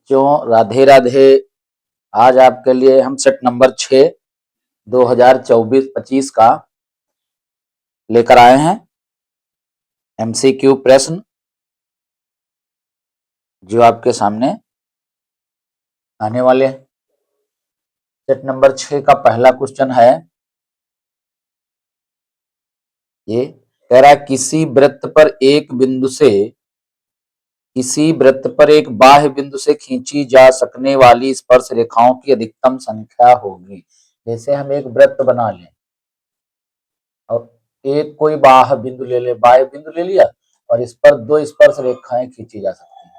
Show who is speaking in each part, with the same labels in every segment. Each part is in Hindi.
Speaker 1: बच्चों राधे राधे। आज आपके लिए हम सेट नंबर 6 2024-25 का लेकर आए हैं एमसीक्यू प्रश्न, जो आपके सामने आने वाले हैं। सेट नंबर 6 का पहला क्वेश्चन है, ये कह रहा है किसी वृत्त पर एक बाह्य बिंदु से खींची जा सकने वाली स्पर्श रेखाओं की अधिकतम संख्या होगी। जैसे हम एक वृत्त बना लें और एक कोई बाह्य बिंदु ले लिया और इस पर 2 स्पर्श रेखाएं खींची जा सकती हैं।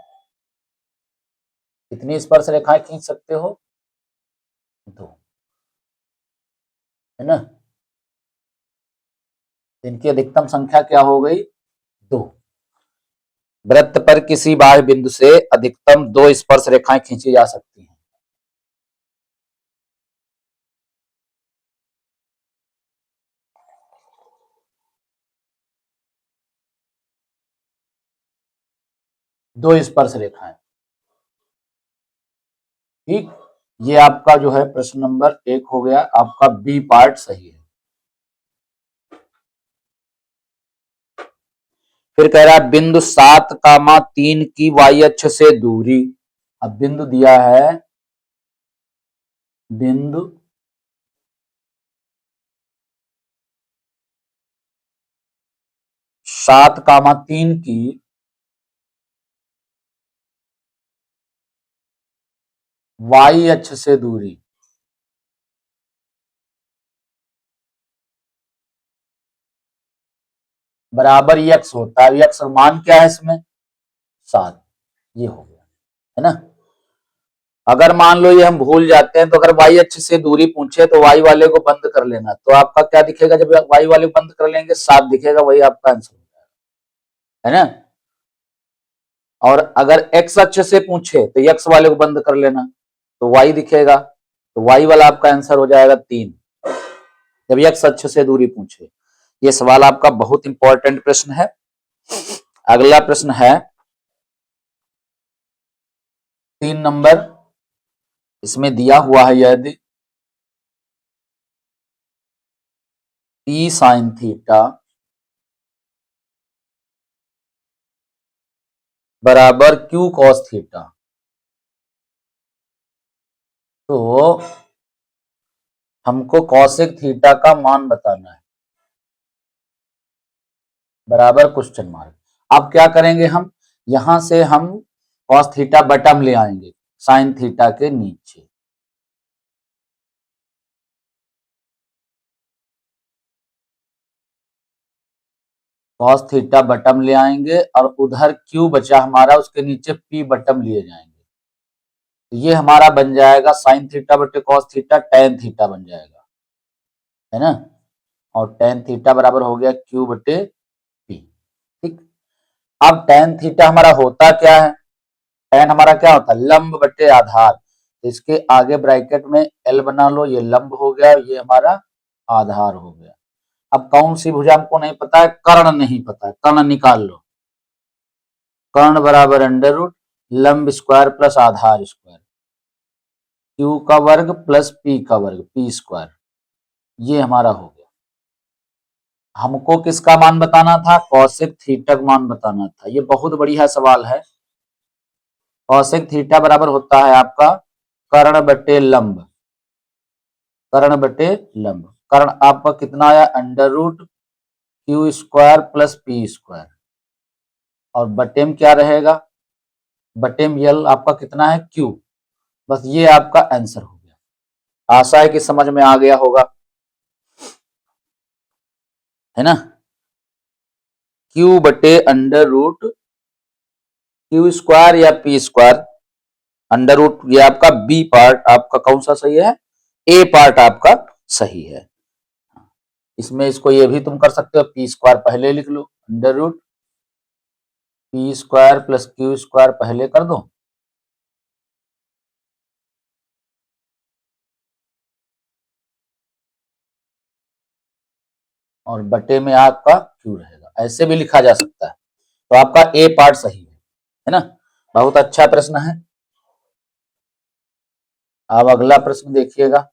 Speaker 1: कितनी स्पर्श रेखाएं खींच सकते हो? 2, है ना। इनकी अधिकतम संख्या क्या हो गई? 2। वृत्त पर किसी बाह्य बिंदु से अधिकतम 2 स्पर्श रेखाएं खींची जा सकती हैं। दो स्पर्श रेखाएं, ठीक। ये आपका जो है प्रश्न नंबर 1 हो गया, आपका बी पार्ट सही है। फिर कह रहा है बिंदु 7,3 की वाई अक्ष से दूरी। अब बिंदु दिया है, बिंदु 7,3 की वाई अक्ष से दूरी बराबर यक्स होता है। यक्स मान क्या है इसमें? 7। ये हो गया, है ना। अगर मान लो ये हम भूल जाते हैं तो अगर वाई अक्ष से दूरी पूछे तो वाई वाले को बंद कर लेना, तो आपका क्या दिखेगा? जब वाई वाले को बंद कर लेंगे 7 दिखेगा, वही आपका आंसर हो जाएगा, है ना। और अगर एक्स अक्ष से पूछे तो एक्स वाले को बंद कर लेना, तो वाई दिखेगा, तो वाई वाला आपका आंसर हो जाएगा 3, जब एक्स अक्ष से दूरी पूछे। ये सवाल आपका बहुत इंपॉर्टेंट प्रश्न है। अगला प्रश्न है 3 नंबर, इसमें दिया हुआ है यदि P sin थीटा बराबर Q cos थीटा, तो हमको कॉसेक थीटा का मान बताना है, बराबर क्वेश्चन मार्क। अब क्या करेंगे हम? यहां से हम कॉस थीटा बटम ले आएंगे साइन थीटा के नीचे। कॉस थीटा बटम ले आएंगे और उधर क्यू बचा हमारा, उसके नीचे पी बटम लिए जाएंगे। तो ये हमारा बन जाएगा साइन थीटा बटे कॉस थीटा, टेन थीटा बन जाएगा, है ना। और टेन थीटा बराबर हो गया क्यू बटे पी, ठीक। अब टेन थीटा हमारा होता क्या है? टेन हमारा क्या होता है? लंब बटे आधार। तो इसके आगे ब्रैकेट में एल बना लो, ये लंब हो गया, ये हमारा आधार हो गया। अब कौन सी भुजा हमको नहीं पता है? कर्ण नहीं पता है, कर्ण निकाल लो। कर्ण बराबर अंडर रूट लंब स्क्वायर प्लस आधार स्क्वायर, क्यू का वर्ग प्लस पी का वर्ग, पी स्क्वायर। ये हमारा हो गया। हमको किसका मान बताना था? कॉसेक थीटा का मान बताना था। ये बहुत बढ़िया सवाल है। कॉसेक थीटा बराबर होता है आपका कर्ण बटे लंब, कर्ण बटे लंब। कर्ण आपका कितना आया? Under root Q square plus P square, और बटे में क्या रहेगा? बटे में यल आपका कितना है? क्यू। बस ये आपका आंसर हो गया। आशा है कि समझ में आ गया होगा, है ना। क्यू बटे अंडर रूट क्यू स्क्वायर या पी स्क्वायर, अंडर रूट। ये आपका बी पार्ट आपका कौन सा सही है? ए पार्ट आपका सही है। इसमें इसको ये भी तुम कर सकते हो, पी स्क्वायर पहले लिख लो, under root P square plus Q square पहले कर दो, और बटे में आपका क्यू रहेगा। ऐसे भी लिखा जा सकता है। तो आपका ए पार्ट सही है ना। बहुत अच्छा प्रश्न है। अब अगला प्रश्न देखिएगा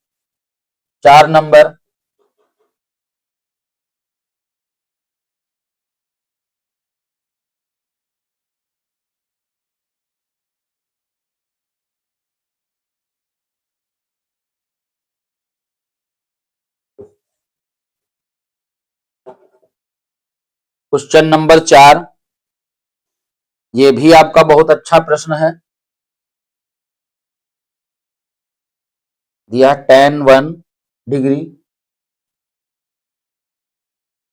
Speaker 1: 4 नंबर। क्वेश्चन नंबर 4, ये भी आपका बहुत अच्छा प्रश्न है। दिया tan 1 degree,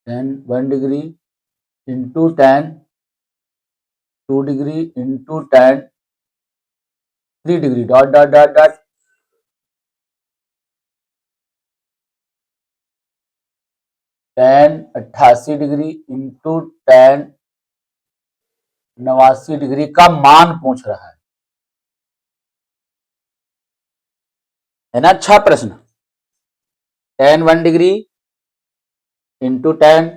Speaker 1: tan 1 degree into tan 2 degree into tan 3 degree dot dot dot dot tan 88 degree into tan 89 degree का मान पूछ रहा है ना। अच्छा प्रश्न। tan 1 degree into tan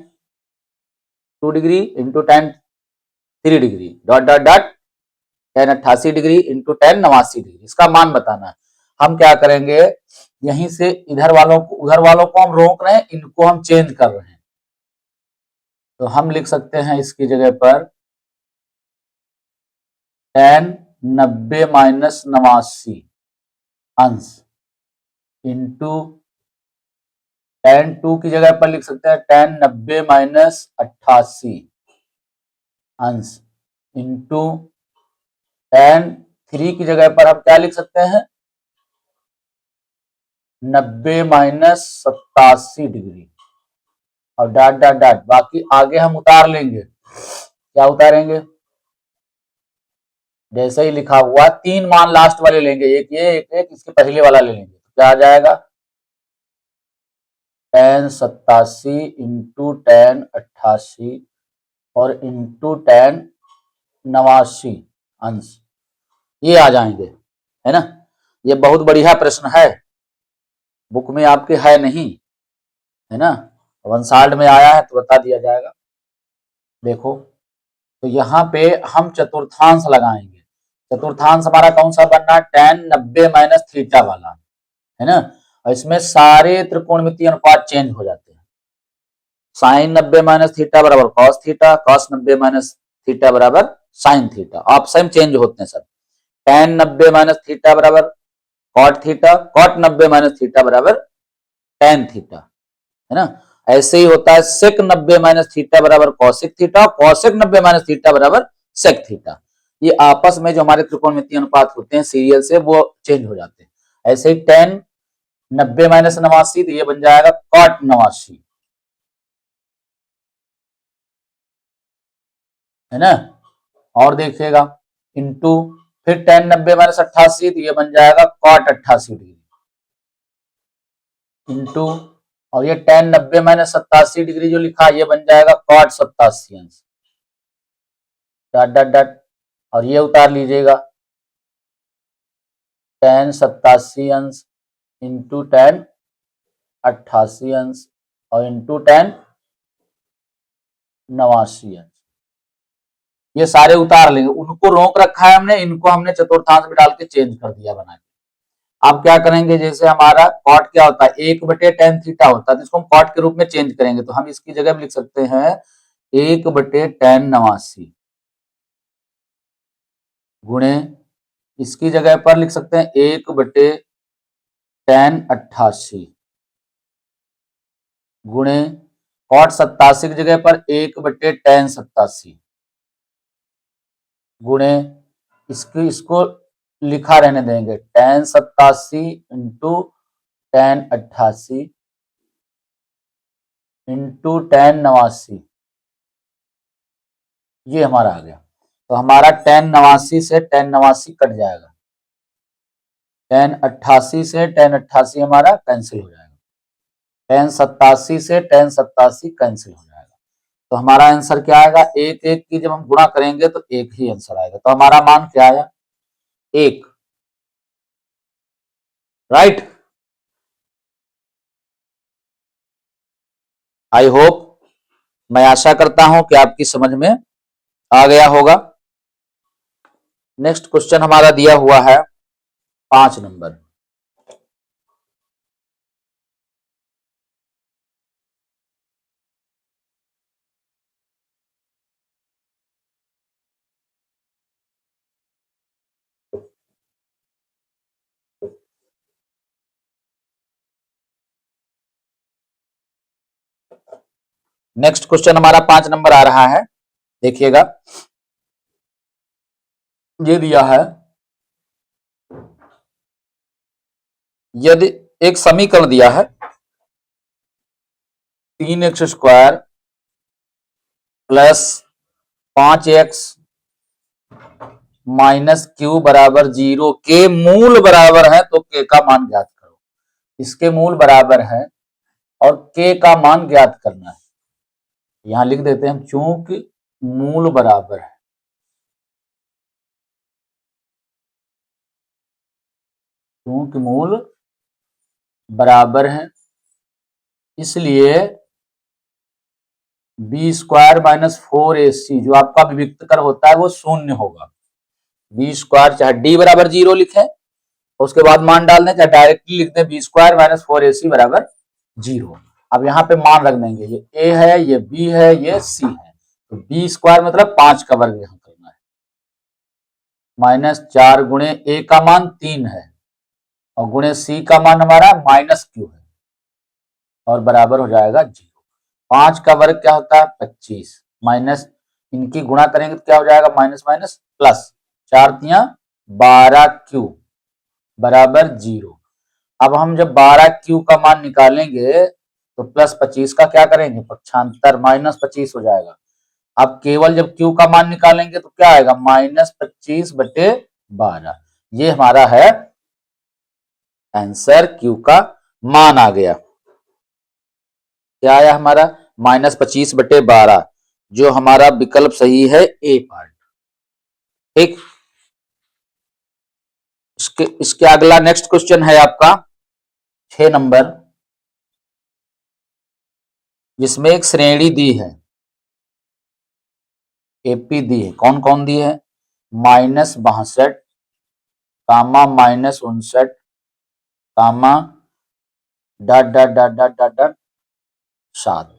Speaker 1: 2 degree into tan 3 degree dot dot dot tan 88 degree into tan 89 degree, इसका मान बताना है। हम क्या करेंगे, यहीं से इधर वालों को उधर वालों को हम रोक रहे हैं, इनको हम चेंज कर रहे हैं। तो हम लिख सकते हैं इसकी जगह पर tan 90 माइनस 89 अंश इंटू tan 2 की जगह पर लिख सकते हैं tan 90 माइनस 88 अंश इंटू tan 3 की जगह पर हम क्या लिख सकते हैं 90 माइनस 87 डिग्री और डॉट डॉट डॉट, बाकी आगे हम उतार लेंगे। क्या उतारेंगे, जैसे ही लिखा हुआ 3 मान लास्ट वाले लेंगे, एक ये एक इसके पहले वाला ले लेंगे, तो क्या आ जाएगा tan 87 इंटू tan 88 और इंटू tan 89 अंश, ये आ जाएंगे, है ना। ये बहुत बढ़िया प्रश्न है, बुक में आपके है नहीं, है ना, वंसाल्ड में आया है तो बता दिया जाएगा। देखो तो यहाँ पे हम चतुर्थांश लगाएंगे। चतुर्थांश हमारा कौन सा बनना है, tan 90 माइनस थीटा वाला, है ना। और इसमें सारे त्रिकोणमितीय अनुपात चेंज हो जाते हैं। साइन 90 माइनस थीटा बराबर cos theta, cos 90 minus theta बराबर साइन थीटा, ऑप्शन चेंज होते हैं सब। tan 90 माइनस थीटा बराबर cot theta, cot 90 minus theta बराबर tan थीटा, है ना। ऐसे ही होता है sec 90 माइनस थीटा बराबर cosec theta, cosec 90 minus theta बराबर सेक थीटा। ये आपस में जो हमारे त्रिकोणमितीय अनुपात होते हैं सीरियल से, वो चेंज हो जाते हैं। ऐसे ही tan 90 माइनस 89 तो ये बन जाएगा कॉट 89, है ना। और देखिएगा इंटू फिर tan 90 माइनस 88 तो ये बन जाएगा कॉट 88 डिग्री इंटू, और ये tan 90 माइनस 87 डिग्री जो लिखा है ये बन जाएगा कॉट 87 अंश डॉट डॉट डॉट, और ये उतार लीजिएगा tan 87 अंश इंटू tan 88 अंश और इंटू tan 89 अंश, ये सारे उतार लेंगे। उनको रोक रखा है हमने, इनको हमने चतुर्थांश में डाल के चेंज कर दिया बना के। अब क्या करेंगे, जैसे हमारा कॉट क्या होता है 1/tan थीटा होता है, तो इसको हम कॉट के रूप में चेंज करेंगे। तो हम इसकी जगह लिख सकते हैं 1/tan 89 गुणे, इसकी जगह पर लिख सकते हैं 1/tan 88 गुणे कॉट 87 की जगह पर 1/tan 87 गुणे इसको लिखा रहने देंगे tan 87 into tan 88 into tan 89, ये हमारा आ गया। तो हमारा tan 89 से tan 89 कट जाएगा, tan 88 से tan 88 हमारा कैंसिल हो जाएगा, tan 87 से tan 87 कैंसिल हो जाएगा। तो हमारा आंसर क्या आएगा, एक एक की जब हम गुणा करेंगे तो एक ही आंसर आएगा। तो हमारा मान क्या आया, 1, राइट। आई होप, मैं आशा करता हूं कि आपकी समझ में आ गया होगा। नेक्स्ट क्वेश्चन हमारा दिया हुआ है 5 नंबर। नेक्स्ट क्वेश्चन हमारा 5 नंबर आ रहा है, देखिएगा। ये दिया है, यदि एक समीकरण दिया है 3x² plus 5x minus Q बराबर 0 के मूल बराबर है, तो के का मान ज्ञात करो। इसके मूल बराबर है और के का मान ज्ञात करना है। यहां लिख देते हैं, चूंकि मूल बराबर है, चूंकि मूल बराबर है, इसलिए b² माइनस 4ac जो आपका विविक्त कर होता है वो शून्य होगा। b² चाहे d बराबर 0 लिखे, उसके बाद मान डाल दें, चाहे डायरेक्टली लिख दें b² माइनस 4ac बराबर 0। अब यहाँ पे मान रख देंगे, ये a है, ये b है, ये c है, तो b² मतलब 5 का वर्ग यहाँ करना है, माइनस 4 गुणे a का मान 3 है और गुणे c का मान हमारा माइनस q है और बराबर हो जाएगा 0। 5 का वर्ग क्या होता है 25, माइनस इनकी गुणा करेंगे तो क्या हो जाएगा माइनस माइनस प्लस, 4 तिया 12q बराबर 0। अब हम जब 12q का मान निकालेंगे तो प्लस 25 का क्या करेंगे पक्षांतर, माइनस 25 हो जाएगा। अब केवल जब q का मान निकालेंगे तो क्या आएगा माइनस 25/12। ये हमारा है आंसर, q का मान आ गया। क्या आया हमारा माइनस 25/12, जो हमारा विकल्प सही है ए पार्ट। ठीक, इसके अगला नेक्स्ट क्वेश्चन है आपका 6 नंबर, जिसमें एक श्रेणी दी है, एपी दी है। कौन कौन दी है, -62, -59, comma dot dot dot dot dot dot 7।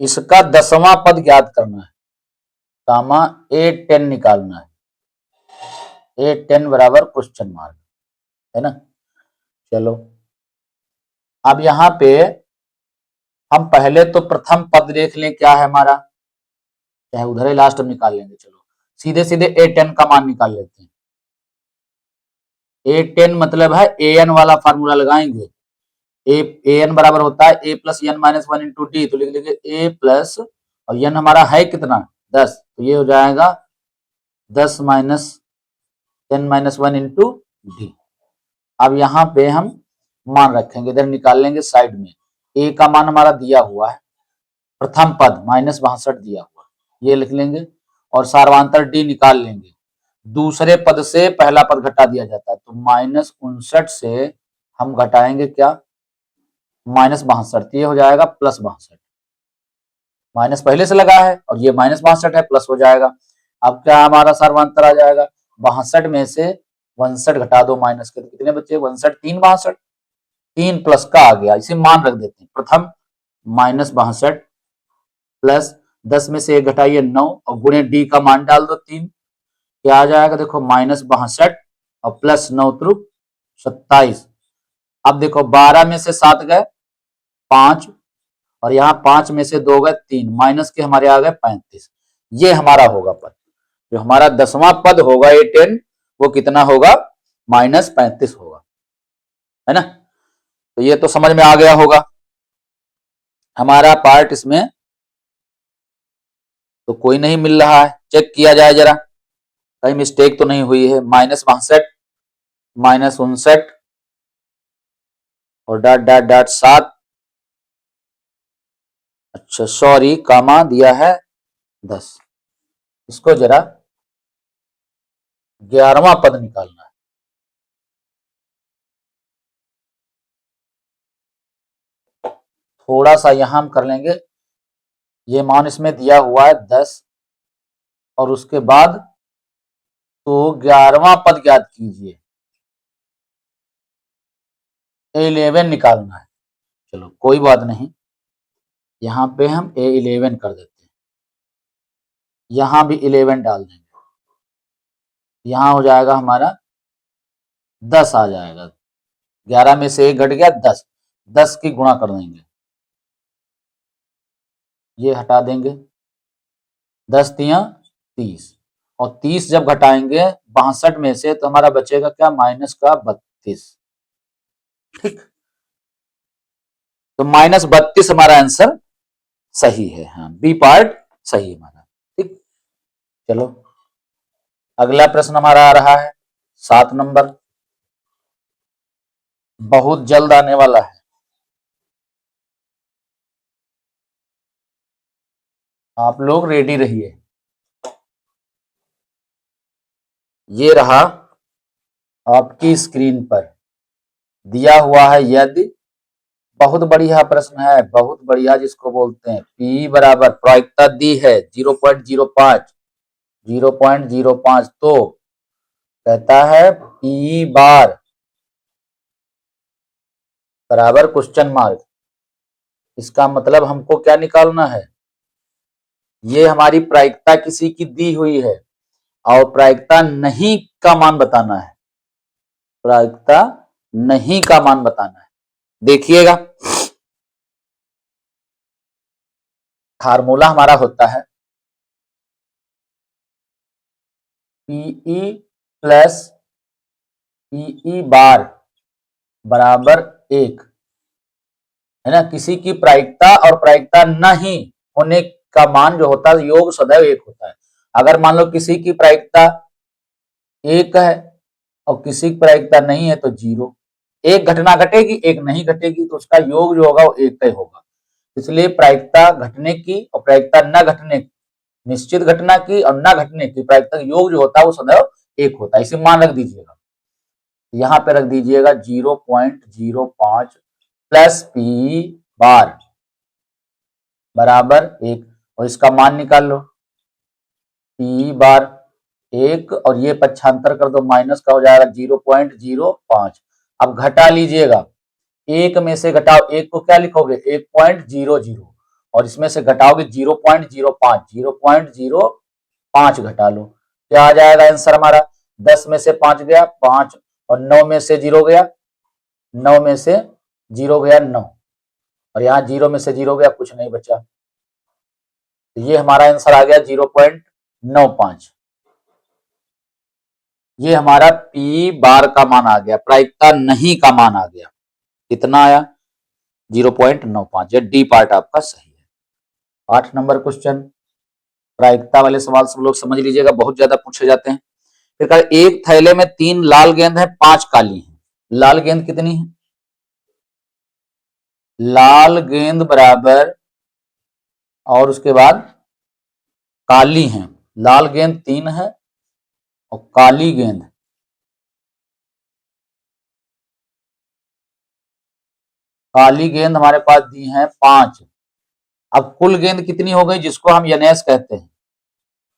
Speaker 1: इसका 10वां पद ज्ञात करना है, कामा A10 निकालना है, A10 बराबर क्वेश्चन मार्क, है ना। चलो, अब यहां पे हम पहले तो प्रथम पद देख लें क्या है हमारा, चाहे उधर ही लास्ट में निकाल लेंगे। चलो सीधे सीधे A10 का मान निकाल लेते हैं। A10 मतलब है an वाला फार्मूला लगाएंगे, an बराबर होता है a plus N minus 1 into D, तो लिख लेंगे a प्लस, और n हमारा है कितना 10, तो ये हो जाएगा 10 माइनस 10 माइनस 1 इंटू डी। अब यहाँ पे हम मान रखेंगे, इधर निकाल लेंगे साइड में। a का मान हमारा दिया हुआ है, प्रथम पद -62 दिया हुआ, ये लिख लेंगे और सार्वंतर d निकाल लेंगे। दूसरे पद से पहला पद घटा दिया जाता है, तो -59 से हम घटाएंगे क्या -62, ये हो जाएगा +62। माइनस पहले से लगा है और ये -62 है, प्लस हो जाएगा। अब क्या हमारा सार्वंतर आ जाएगा, 62 में से 62 घटा दो माइनस के, तो कितने बच्चे 62 3 62, 3 प्लस का आ गया, इसे मान रख देते हैं। प्रथम -62 प्लस 10 में से 1 घटाइए 9 और गुणे डी का मान डाल दो 3, क्या आ जाएगा देखो -62 और प्लस 9 त्रुक 27। अब देखो 12 में से 7 गए 5 और यहाँ 5 में से 2 गए 3, माइनस के हमारे आ गए 35। ये हमारा होगा पद, जो हमारा 10वां पद होगा A10 वो कितना होगा -35 होगा, है ना। तो ये तो समझ में आ गया होगा हमारा पार्ट, इसमें तो कोई नहीं मिल रहा है, चेक किया जाए जरा कहीं मिस्टेक तो नहीं हुई है। -62 -59 और डॉट डॉट डॉट 7, अच्छा सॉरी कामा दिया है 10, इसको जरा 11वां पद निकालना है। थोड़ा सा यहां हम कर लेंगे, ये मान इसमें दिया हुआ है 10 और उसके बाद तो 11वां पद ज्ञात कीजिए, 11 निकालना है। चलो कोई बात नहीं, यहां पे हम A11 कर देते हैं, यहां भी 11 डाल देंगे, यहां हो जाएगा हमारा 10 आ जाएगा, 11 में से 1 घट गया 10, 10 की गुणा कर देंगे, ये हटा देंगे, 10 तिया 30, और 30 जब घटाएंगे 62 में से तो हमारा बचेगा क्या, माइनस का 32। ठीक, तो -32 हमारा आंसर सही है। हाँ, बी पार्ट सही है हमारा। ठीक, चलो अगला प्रश्न हमारा आ रहा है 7 नंबर, बहुत जल्द आने वाला है। आप लोग रेडी रहिए। ये रहा आपकी स्क्रीन पर दिया हुआ है, यदि, बहुत बढ़िया प्रश्न है, बहुत बढ़िया, जिसको बोलते हैं पी बराबर, प्रायिकता दी है 0.05, 0.05, तो कहता है पी बार बराबर क्वेश्चन मार्क। इसका मतलब हमको क्या निकालना है, ये हमारी प्रायिकता किसी की दी हुई है और प्रायिकता नहीं का मान बताना है, प्रायिकता नहीं का मान बताना है। देखिएगा, फार्मूला हमारा होता है पीई प्लस पीई बार बराबर 1, है ना। किसी की प्रायिकता और प्रायिकता नहीं होने का मान जो होता है, योग सदैव 1 होता है। अगर मान लो किसी की प्रायिकता 1 है और किसी की प्रायिकता नहीं है तो 0, एक घटना घटेगी, एक नहीं घटेगी, तो उसका योग जो होगा वो 1 का ही होगा। इसलिए प्रायिकता घटने की और प्रायिकता न घटने की, निश्चित घटना की और न घटने की प्रायिकता योग जो होता है वो सदैव 1 होता है। इसे मान रख दीजिएगा, यहाँ पे रख दीजिएगा 0.05 प्लस पी बार बराबर 1, और इसका मान निकाल लो, पी बार 1 और ये पक्षांतर कर दो, माइनस का हो जाएगा 0.05। अब घटा लीजिएगा, एक में से घटाओ, एक को क्या लिखोगे 1.00, और इसमें से घटाओगे 0.05, 0.05 घटा लो, क्या आ जाएगा आंसर हमारा, 10 में से 5 गया 5, और 9 में से 0 गया, 9 में से 0 गया 9, और यहाँ 0 में से 0 गया, कुछ नहीं बचा। तो ये हमारा आंसर आ गया 0.95। ये हमारा पी बार का मान आ गया, प्रायिकता नहीं का मान आ गया, कितना आया 0.95। ये डी पार्ट आपका सही है। 8 नंबर क्वेश्चन, प्रायिकता वाले सवाल सब लोग समझ लीजिएगा, बहुत ज्यादा पूछे जाते हैं। फिर एक थैले में 3 लाल गेंद है, 5 काली है। लाल गेंद कितनी है, लाल गेंद बराबर, और उसके बाद काली है, लाल गेंद 3 है और काली गेंद, काली गेंद हमारे पास दी है 5। अब कुल गेंद कितनी हो गई, जिसको हम यनेस कहते हैं,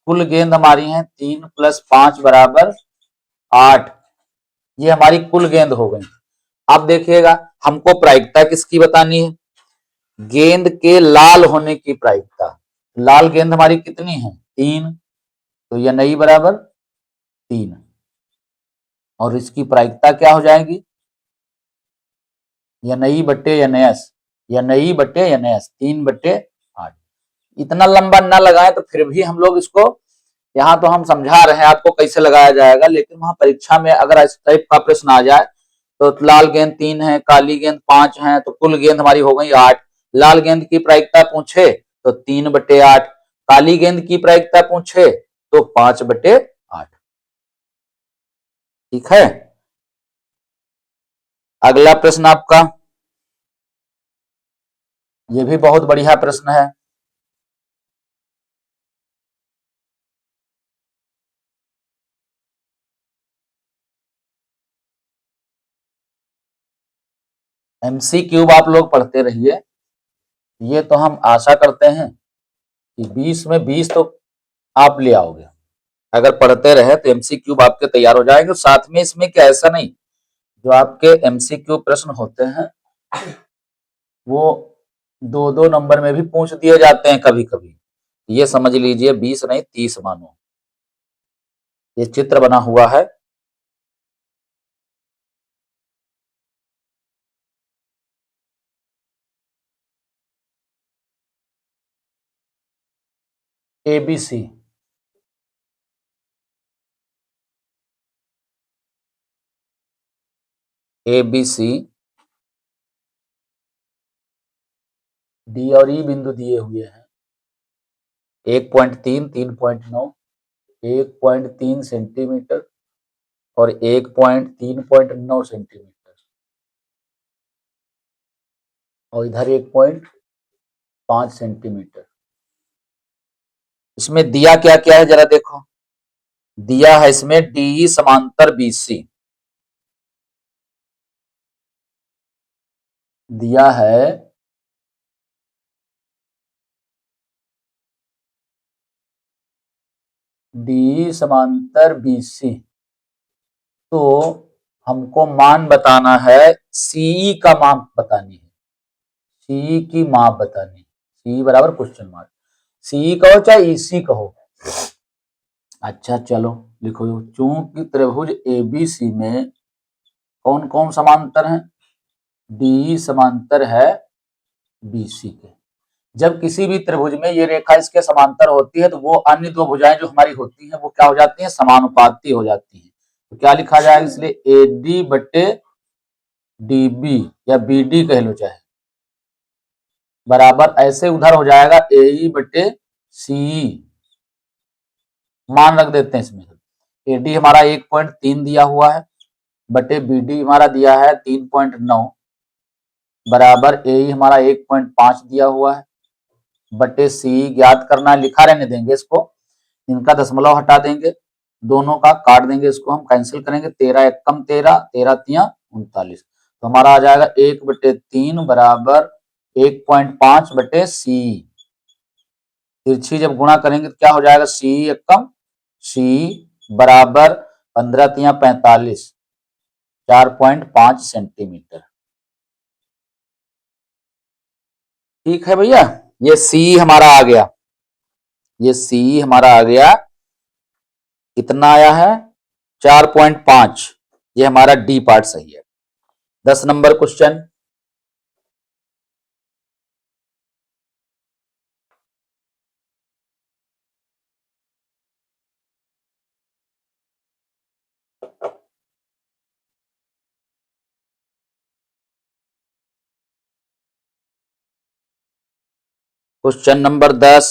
Speaker 1: कुल गेंद हमारी है 3 प्लस 5 बराबर 8, ये हमारी कुल गेंद हो गई। अब देखिएगा, हमको प्रायिकता किसकी बतानी है, गेंद के लाल होने की प्रायिकता। लाल गेंद हमारी कितनी है 3, तो यह नई बराबर 3, और इसकी प्रायिकता क्या हो जाएगी, या नई बट्टे यनेस, या नई बट्टे यनेस 3/8। इतना लंबा ना लगाए, तो फिर भी हम लोग इसको, यहाँ तो हम समझा रहे हैं आपको कैसे लगाया जाएगा, लेकिन वहां परीक्षा में अगर इस टाइप का प्रश्न आ जाए, तो लाल गेंद 3 है, काली गेंद 5 है, तो कुल गेंद हमारी हो गई 8। लाल गेंद की प्रायिकता पूछे तो 3/8, काली गेंद की प्रायिकता पूछे तो 5/8। ठीक है, अगला प्रश्न आपका, ये भी बहुत बढ़िया प्रश्न है। एमसी क्यूब आप लोग पढ़ते रहिए, ये तो हम आशा करते हैं कि 20 में 20 तो आप ले आओगे। अगर पढ़ते रहे तो एमसीक्यू आपके तैयार हो जाएंगे। साथ में इसमें क्या, ऐसा नहीं, जो आपके एमसीक्यू प्रश्न होते हैं वो 2-2 नंबर में भी पूछ दिए जाते हैं कभी कभी। ये समझ लीजिए 20 नहीं 30 मानो। ये चित्र बना हुआ है, ABC, ABC, डी और ई बिंदु दिए हुए हैं 1.3, 3.9, 1.3 सेंटीमीटर और 1.3.9 सेंटीमीटर और इधर 1.5 सेंटीमीटर। इसमें दिया क्या क्या है जरा देखो। दिया है इसमें डीई समांतर बीसी, दिया है डीई समांतर बीसी। तो हमको मान बताना है, सीई का मान बतानी है, सीई की माप बतानी है। सीई बराबर क्वेश्चन मार्क, सीई कहो चाहे ईसी कहो। अच्छा चलो लिखो, चूंकि त्रिभुज एबीसी में कौन कौन समांतर है, डी समांतर है बीसी के। जब किसी भी त्रिभुज में ये रेखा इसके समांतर होती है तो वो अन्य दो भुजाएं जो हमारी होती हैं वो क्या हो जाती हैं, समानुपाती हो जाती हैं। तो क्या लिखा जाएगा, इसलिए एडी बटे डीबी या बीडी कह लो चाहे, बराबर ऐसे उधर हो जाएगा एई बटे सीई। मान रख देते हैं इसमें, एडी हमारा 1.3 दिया हुआ है बटे बीडी हमारा दिया है 3.9 बराबर एई हमारा 1.5 दिया हुआ है बटे सी ज्ञात करना, लिखा रहने देंगे इसको, इनका दशमलव हटा देंगे, दोनों का काट देंगे, इसको हम कैंसिल करेंगे, 13 एकम 13, 13 तिया 39। तो हमारा आ जाएगा 1/3 बराबर 1.5 बटे सी। तिरछी जब गुणा करेंगे तो क्या हो जाएगा, सी एकम सी बराबर 15 तिया 45, 4.5 सेंटीमीटर। ठीक है भैया, ये सी हमारा आ गया, ये सी हमारा आ गया, कितना आया है 4.5। ये हमारा डी पार्ट सही है। 10 नंबर क्वेश्चन, क्वेश्चन नंबर 10,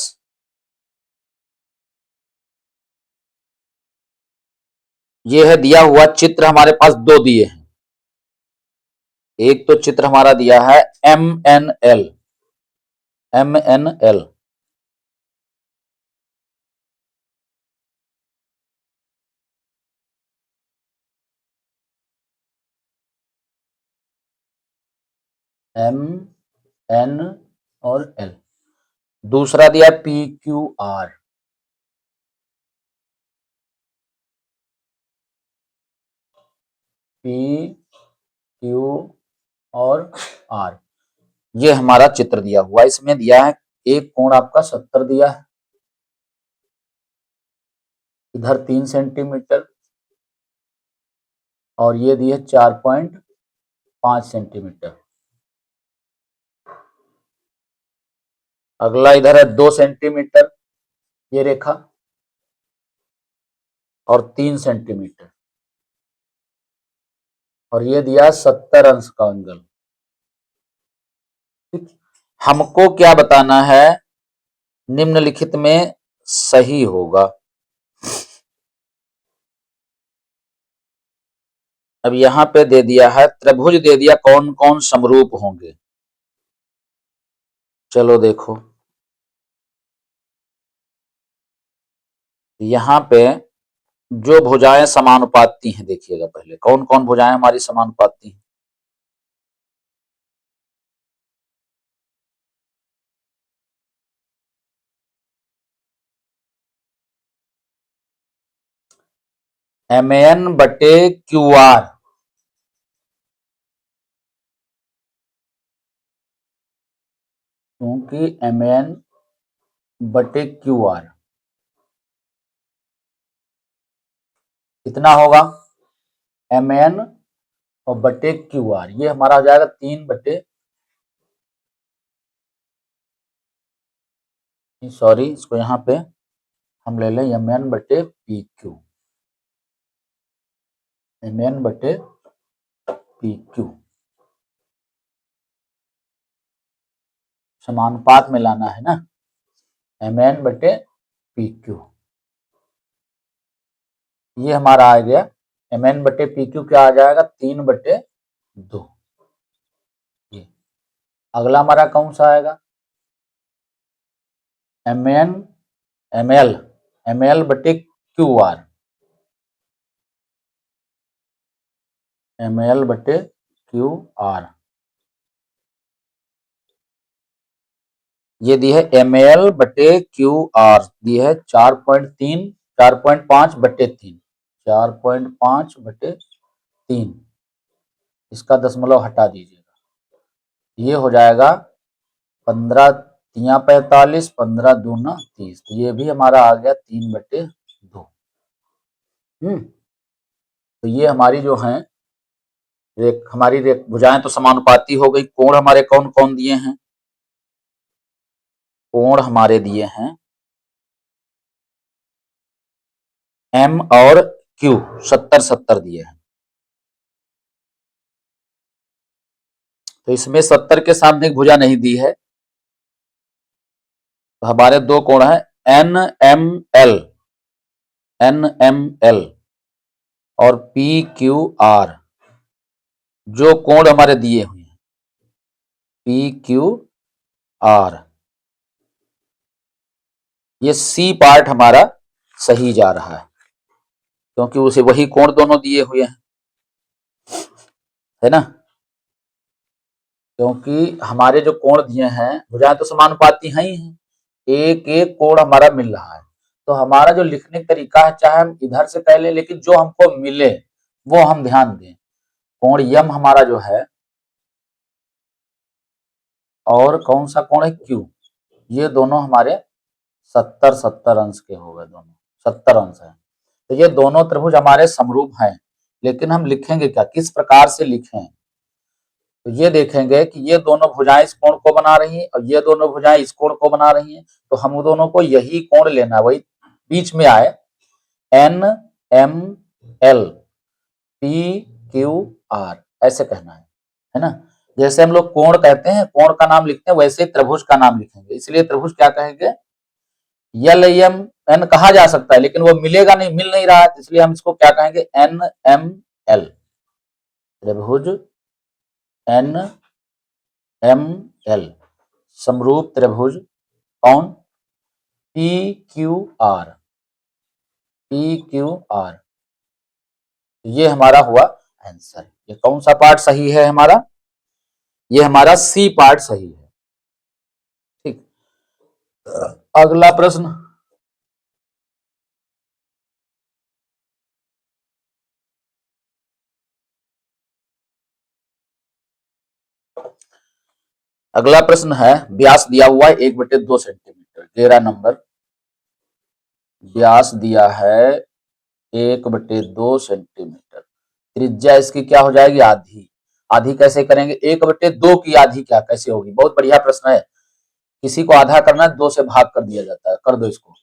Speaker 1: ये है दिया हुआ चित्र, हमारे पास दो दिए हैं। एक तो चित्र हमारा दिया है M N L, M N L, M N और एल। दूसरा दिया P Q R, P Q और आर। ये हमारा चित्र दिया हुआ, इसमें दिया है एक कोण आपका 70 दिया है, इधर 3 सेंटीमीटर और ये दिए 4.5 सेंटीमीटर। अगला इधर है 2 सेंटीमीटर ये रेखा और 3 सेंटीमीटर और ये दिया 70 अंश का एंगल। हमको क्या बताना है, निम्नलिखित में सही होगा। अब यहां पे दे दिया है त्रिभुज, दे दिया कौन कौन समरूप होंगे। चलो देखो, यहां पे जो भुजाएं समानुपाती हैं, देखिएगा पहले कौन कौन भुजाएं हमारी समानुपाती हैं। एम एन बटे क्यू आर, क्योंकि एम एन बटे क्यू आर कितना होगा, एम एन और बटे क्यू आर, ये हमारा हो जाएगा 3 बटे, सॉरी इसको यहाँ पे हम ले लें mn बटे पी क्यू, mn बटे पी क्यू समानुपात में लाना है ना, mn बटे पी क्यू। ये हमारा आ गया mn बटे पी क्यू, क्या आ जाएगा 3/2। ये अगला हमारा कौन सा आएगा, ml बटे क्यू आर, ml बटे क्यू आर। ये दी है ml बटे क्यू आर, दी है 4.3 4.5 बटे 3, 4.5 बटे 3। इसका दशमलव हटा दीजिएगा, ये हो जाएगा 15 तिया 45, 15 दूना 30। तो ये भी हमारा आ गया 3/2। तो ये हमारी जो है हमारी भुजाएं तो समानुपाती हो गई। कोण हमारे कौन कौन दिए हैं, कोण हमारे दिए हैं m और q 70-70 दिए हैं। तो इसमें 70 के सामने एक भुजा नहीं दी है, तो हमारे दो कोण हैं NML और PQR। जो कोण हमारे दिए हुए हैं PQR, ये C पार्ट हमारा सही जा रहा है, क्योंकि उसे वही कोण दोनों दिए हुए हैं, है ना। क्योंकि हमारे जो कोण दिए हैं भुजाएं तो समानुपाती हैं ही हैं, एक एक कोण हमारा मिल रहा है। तो हमारा जो लिखने का तरीका है, चाहे हम इधर से कह लें, लेकिन जो हमको मिले वो हम ध्यान दें। कोण यम हमारा जो है, और कौन सा कोण है क्यू, ये दोनों हमारे 70-70 अंश के हो गए, दोनों 70 अंश हैं। तो ये दोनों त्रिभुज हमारे समरूप हैं, लेकिन हम लिखेंगे क्या, किस प्रकार से लिखें। तो ये देखेंगे कि ये दोनों भुजाएं इस कोण को बना रही हैं और ये दोनों भुजाएं इस कोण को बना रही हैं, तो हम दोनों को यही कोण लेना है, वही बीच में आए, NML PQR ऐसे कहना है ना। जैसे हम लोग कोण कहते हैं, कोण का नाम लिखते हैं, वैसे त्रिभुज का नाम लिखेंगे। इसलिए त्रिभुज क्या कहेंगे, LMN कहा जा सकता है, लेकिन वो मिलेगा नहीं, मिल नहीं रहा है, इसलिए हम इसको क्या कहेंगे, NML त्रिभुज NML समरूप त्रिभुज कौन, PQR। ये हमारा हुआ आंसर। ये कौन सा पार्ट सही है हमारा, ये हमारा सी पार्ट सही है। ठीक, अगला प्रश्न, अगला प्रश्न है, व्यास दिया हुआ है 1/2 सेंटीमीटर, 13 नंबर। व्यास दिया है 1/2 सेंटीमीटर, त्रिज्या इसकी क्या हो जाएगी, आधी। आधी कैसे करेंगे, 1/2 की आधी क्या कैसे होगी, बहुत बढ़िया प्रश्न है। किसी को आधा करना है, 2 से भाग कर दिया जाता है, कर दो इसको।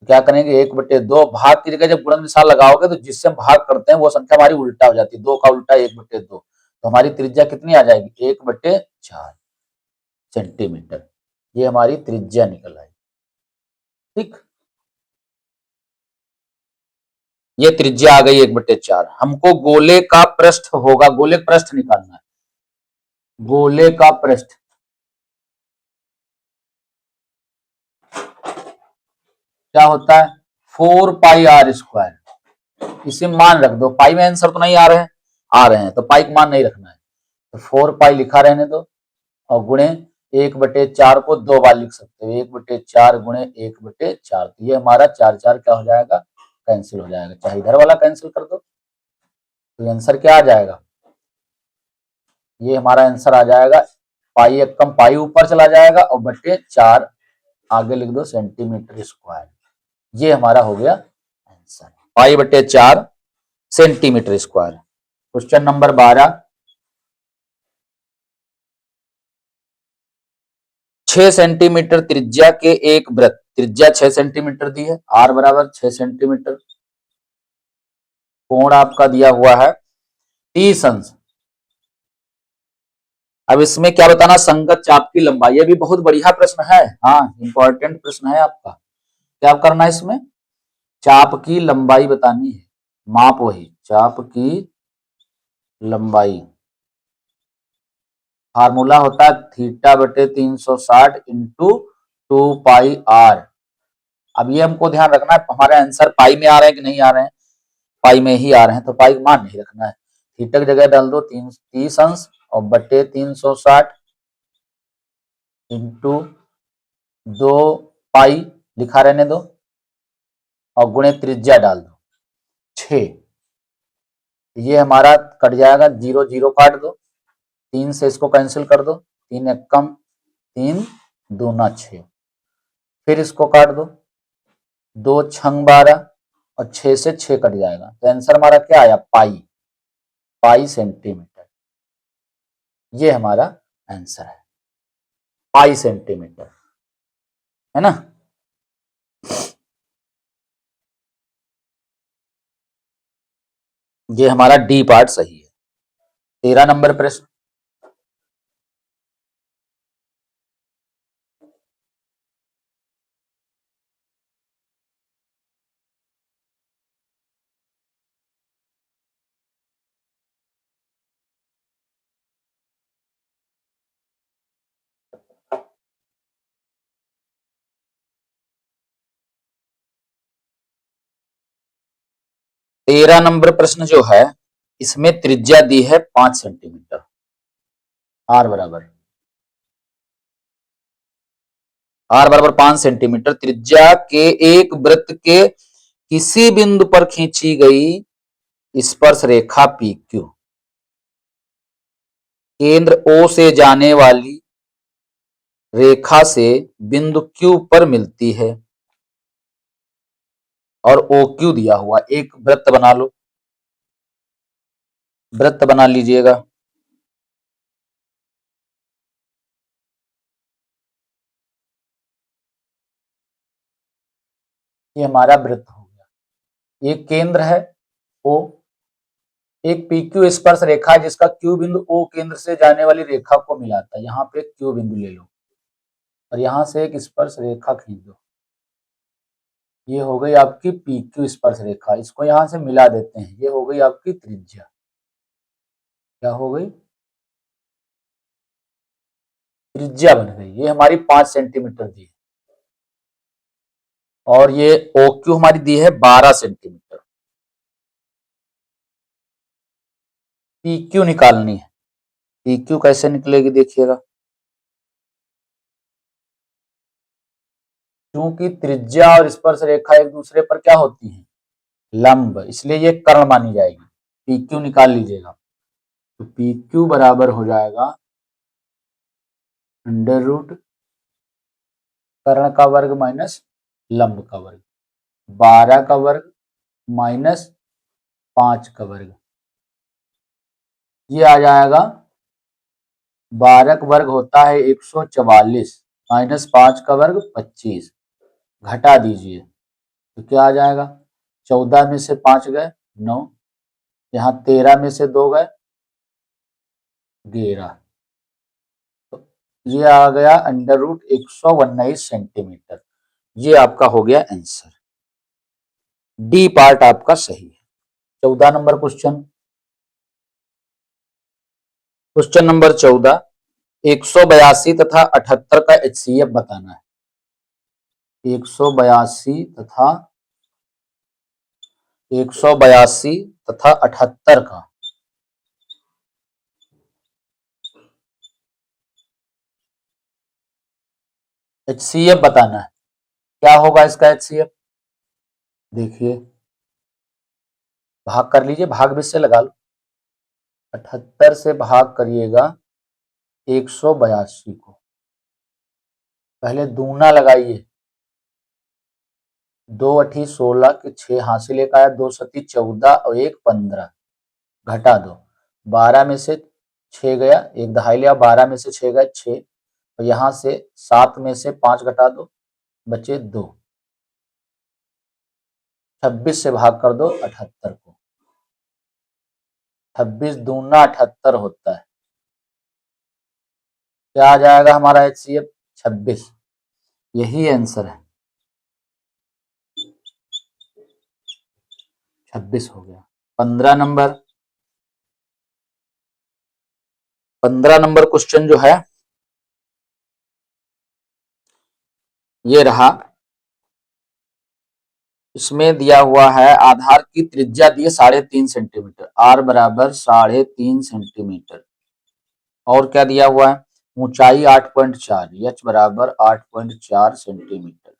Speaker 1: क्या करेंगे, 1/2 भाग की जगह जब गुणन निशान लगाओगे तो जिससे हम भाग करते हैं वो संख्या हमारी उल्टा हो जाती है, 2 का उल्टा 1/2। तो हमारी त्रिज्या कितनी आ जाएगी, 1/4 सेंटीमीटर। ये हमारी त्रिज्या निकल आई। ठीक, ये त्रिज्या आ गई 1/4। हमको गोले का पृष्ठ होगा, गोले का पृष्ठ निकालना है, गोले का पृष्ठ क्या होता है, 4πr²। इसे मान रख दो, पाई में आंसर तो नहीं आ रहे हैं, आ रहे हैं, तो पाई का मान नहीं रखना है, तो 4π लिखा रहने दो, और गुणे 1/4 को 2 बार लिख सकते हो, 1/4 गुणे 1/4। तो ये हमारा 4 क्या हो जाएगा, कैंसिल हो जाएगा, चाहे इधर वाला कैंसिल कर दो। तो आंसर क्या आ जाएगा, ये हमारा आंसर आ जाएगा, पाई एक कम पाई ऊपर चला जाएगा और /4 आगे लिख दो सेंटीमीटर²। ये हमारा हो गया आंसर, पाई/4 सेंटीमीटर²। क्वेश्चन नंबर 12, 6 सेंटीमीटर त्रिज्या के एक वृत्त त्रिज्या 6 सेंटीमीटर दी है, r बराबर 6 सेंटीमीटर। कोण आपका दिया हुआ है 30 अंश। अब इसमें क्या बताना, संगत चाप की लंबाई। ये भी बहुत बढ़िया प्रश्न है, हाँ इंपॉर्टेंट प्रश्न है आपका। क्या करना है इसमें, चाप की लंबाई बतानी है, माप वही चाप की लंबाई। फार्मूला होता है थीटा बटे 360 इंटू 2πr। अब ये हमको ध्यान रखना है हमारे आंसर पाई में आ रहे हैं कि नहीं आ रहे हैं, पाई में ही आ रहे हैं तो पाई मान नहीं रखना है। थीटा की जगह डाल दो 30 अंश और बटे 360 इंटू 2π लिखा रहने दो और गुणे त्रिज्या डाल दो 6। ये हमारा कट जाएगा, 0 0 काट दो, 3 से इसको कैंसिल कर दो, 3 एक कम 3 दूना 6, फिर इसको काट दो, 2 छंग 12 और 6 से 6 कट जाएगा, तो आंसर हमारा क्या आया, पाई सेंटीमीटर। ये हमारा आंसर है, पाई सेंटीमीटर, है ना। ये हमारा डी पार्ट सही है। 13 नंबर प्रश्न, तेरह नंबर प्रश्न जो है इसमें त्रिज्या दी है 5 सेंटीमीटर, आर बराबर 5 सेंटीमीटर। त्रिज्या के एक वृत्त के किसी बिंदु पर खींची गई स्पर्श रेखा पी क्यू केंद्र ओ से जाने वाली रेखा से बिंदु क्यू पर मिलती है और ओ क्यू दिया हुआ, एक वृत्त बना लो, वृत्त बना लीजिएगा। ये हमारा वृत्त हो गया, एक केंद्र है ओ, एक पी क्यू स्पर्श रेखा है जिसका क्यू बिंदु ओ केंद्र से जाने वाली रेखा को मिलाता है। यहाँ पे क्यू बिंदु ले लो और यहां से एक स्पर्श रेखा खींच दो, ये हो गई आपकी पी क्यू स्पर्श रेखा, इसको यहां से मिला देते हैं, ये हो गई आपकी त्रिज्या। क्या हो गई, त्रिज्या बन गई। ये हमारी 5 सेंटीमीटर दी है और ये ओ क्यू हमारी दी है 12 सेंटीमीटर। पी क्यू निकालनी है, पी क्यू कैसे निकलेगी देखिएगा, क्योंकि त्रिज्या और स्पर्श रेखा एक दूसरे पर क्या होती है, लंब, इसलिए ये कर्ण मानी जाएगी। पी क्यू निकाल लीजिएगा, तो पी क्यू बराबर हो जाएगा अंडर रूट कर्ण का वर्ग माइनस लंब का वर्ग, 12 का वर्ग माइनस 5 का वर्ग, ये आ जाएगा 12 का वर्ग होता है 144 माइनस 5 का वर्ग 25, घटा दीजिए तो क्या आ जाएगा, 14 में से 5 गए 9, यहाँ 13 में से 2 गए 11, तो ये आ गया अंडर रूट 119 सेंटीमीटर। ये आपका हो गया आंसर, डी पार्ट आपका सही है। 14 नंबर क्वेश्चन, क्वेश्चन नंबर 14, 182 तथा 78 का एचसीएफ बताना है। 182 तथा 78 का एचसीएफ बताना है। क्या होगा इसका एचसीएफ, देखिए भाग कर लीजिए, भाग में से लगा लो, 78 से भाग करिएगा 182 को, पहले दूना लगाइए, 2 8 16 के 6 हासिल एक आया, 2 7 14 और 1 15, घटा दो, 12 में से 6 गया, एक दहाई लिया, 12 में से 6 गए 6, और यहाँ से 7 में से 5 घटा दो, बचे 2। 26 से भाग कर दो 78 को। 26 दूना 78 होता है। क्या आ जाएगा हमारा HCF? 26। यही आंसर है, 26 हो गया। 15 नंबर 15 नंबर क्वेश्चन जो है ये रहा। इसमें दिया हुआ है आधार की त्रिज्या दी है 3.5 सेंटीमीटर, आर बराबर 3.5 सेंटीमीटर। और क्या दिया हुआ है? ऊंचाई 8.4, एच बराबर 8.4 सेंटीमीटर।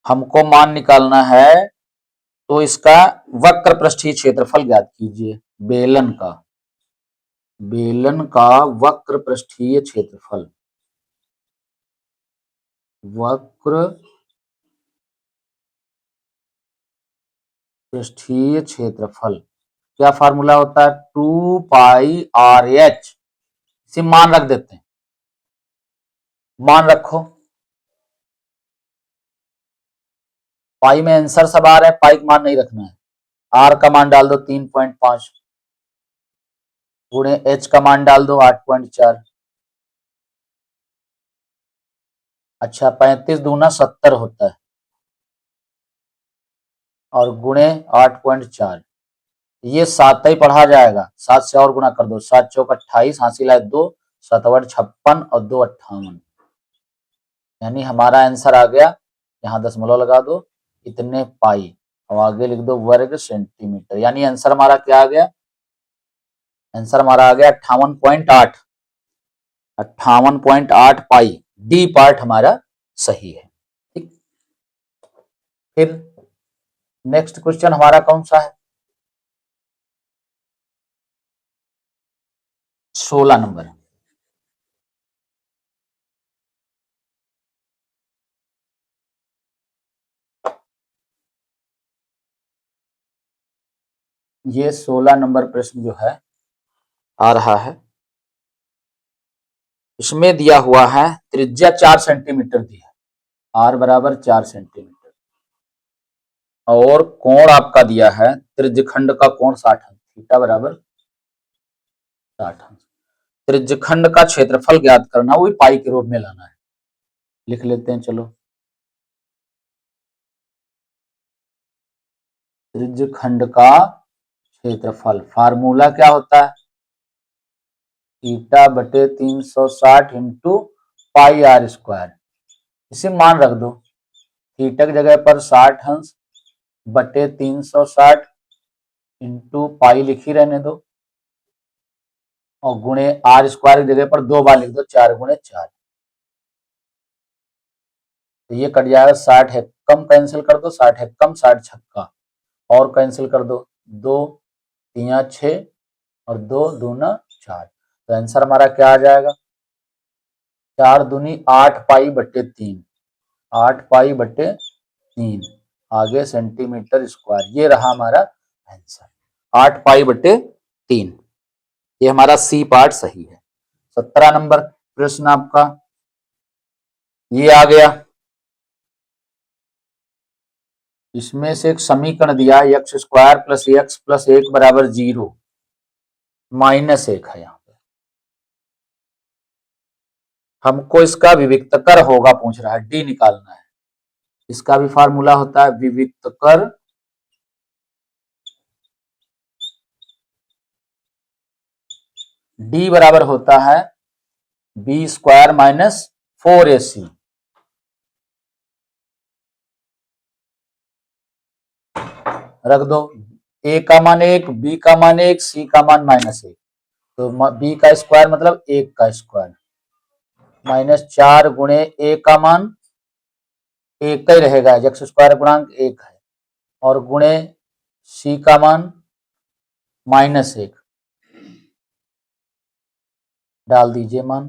Speaker 1: हमको मान निकालना है, तो इसका वक्र पृष्ठीय क्षेत्रफल ज्ञात कीजिए। बेलन का वक्र पृष्ठीय क्षेत्रफल। वक्र पृष्ठीय क्षेत्रफल क्या फार्मूला होता है? 2πRH। इसे मान रख देते हैं, मान रखो। पाई में आंसर सब आ रहे हैं, पाई का मान नहीं रखना है। आर का मान डाल दो 3.5 गुणे एच का मान डाल दो 8.4। अच्छा, 35 दूना 70 होता है, और गुणे 8.4। ये 7 ही पढ़ा जाएगा, 7 से और गुना कर दो। 7 चौक 28, हासिल है 2, 7 8 56 और 2 58। यानी हमारा आंसर आ गया, यहाँ दशमलव लगा दो, इतने पाई। अब आगे लिख दो वर्ग सेंटीमीटर। यानी आंसर हमारा क्या आ गया? आंसर हमारा आ गया 58.8। 58.8 पाई। डी पार्ट हमारा सही है। ठीक। फिर नेक्स्ट क्वेश्चन हमारा कौन सा है? 16 नंबर। ये 16 नंबर प्रश्न जो है आ रहा है, इसमें दिया हुआ है त्रिज्या 4 सेंटीमीटर दी है, आर बराबर 4 सेंटीमीटर, और कोण आपका दिया है त्रिज्यखंड का कोण 60 अंश, थीटा बराबर 60 अंश। त्रिज्यखंड का क्षेत्रफल ज्ञात करना, वो भी पाई के रूप में लाना है। लिख लेते हैं, चलो। त्रिज्यखंड का क्षेत्रफल फार्मूला क्या होता है? थीटा बटे 360 इंटू पाई आर स्क्वायर। इसे मान रख दो, थीटा की जगह पर 60 अंश बटे 360 इंटू पाई लिख ही रहने दो, और गुणे आर स्क्वायर की जगह पर 2 बार लिख दो, 4 गुणे 4। तो ये कट जाएगा, 60 है कम कैंसिल कर दो, 60 है कम, 60 छक्का और कैंसिल कर दो, 2 3 6 और 2 दूना 4। तो आंसर हमारा क्या आ जाएगा? 4 दूनी 8 पाई बटे 3, 8 पाई बटे 3, आगे सेंटीमीटर स्क्वायर। ये रहा हमारा आंसर, 8 पाई बटे 3। ये हमारा सी पार्ट सही है। 17 नंबर प्रश्न आपका ये आ गया। इसमें से एक समीकरण दिया, x square plus x plus 1 बराबर 0, -1 है। यहाँ पे हमको इसका विविक्तकर होगा पूछ रहा है, डी निकालना है। इसका भी फार्मूला होता है विविक्तकर डी बराबर होता है बी स्क्वायर माइनस 4AC। रख दो, ए का मान 1, बी का मान 1, सी का मान -1। तो बी का स्क्वायर मतलब 1 का स्क्वायर, -4 गुणे ए का मान 1 का ही रहेगा, एक्स स्क्वायर गुणांक 1 है, और गुणे सी का मान -1 डाल दीजिए मान।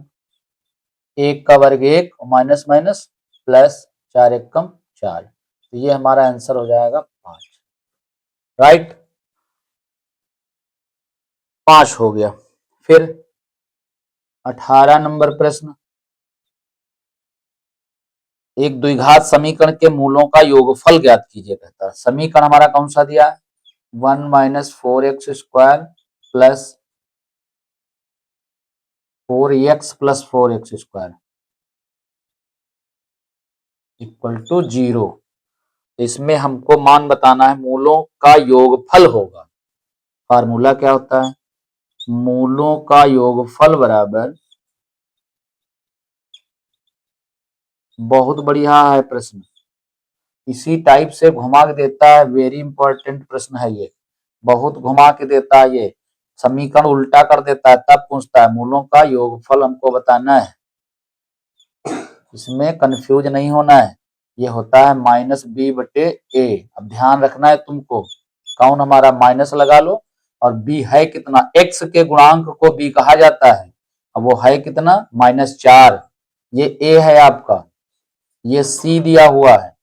Speaker 1: 1 का वर्ग 1, माइनस माइनस प्लस, 4 1 कम 4। तो ये हमारा आंसर हो जाएगा 5। राइट, 5 हो गया। फिर 18 नंबर प्रश्न। एक द्विघात समीकरण के मूलों का योगफल ज्ञात कीजिए कहता है। समीकरण हमारा कौन सा दिया है? 1 minus 4x² plus 4x plus 4x² equal to 0। इसमें हमको मान बताना है, मूलों का योगफल होगा। फार्मूला क्या होता है? मूलों का योगफल बराबर, बहुत बढ़िया है प्रश्न, इसी टाइप से घुमा के देता है। वेरी इंपॉर्टेंट प्रश्न है ये, बहुत घुमा के देता है ये, समीकरण उल्टा कर देता है, तब पूछता है मूलों का योगफल हमको बताना है। इसमें कंफ्यूज नहीं होना है। ये होता है -b/a। अब ध्यान रखना है तुमको, कौन हमारा माइनस लगा लो, और b है कितना? x के गुणांक को b कहा जाता है। अब वो है कितना? -4। ये a है आपका, ये c दिया हुआ है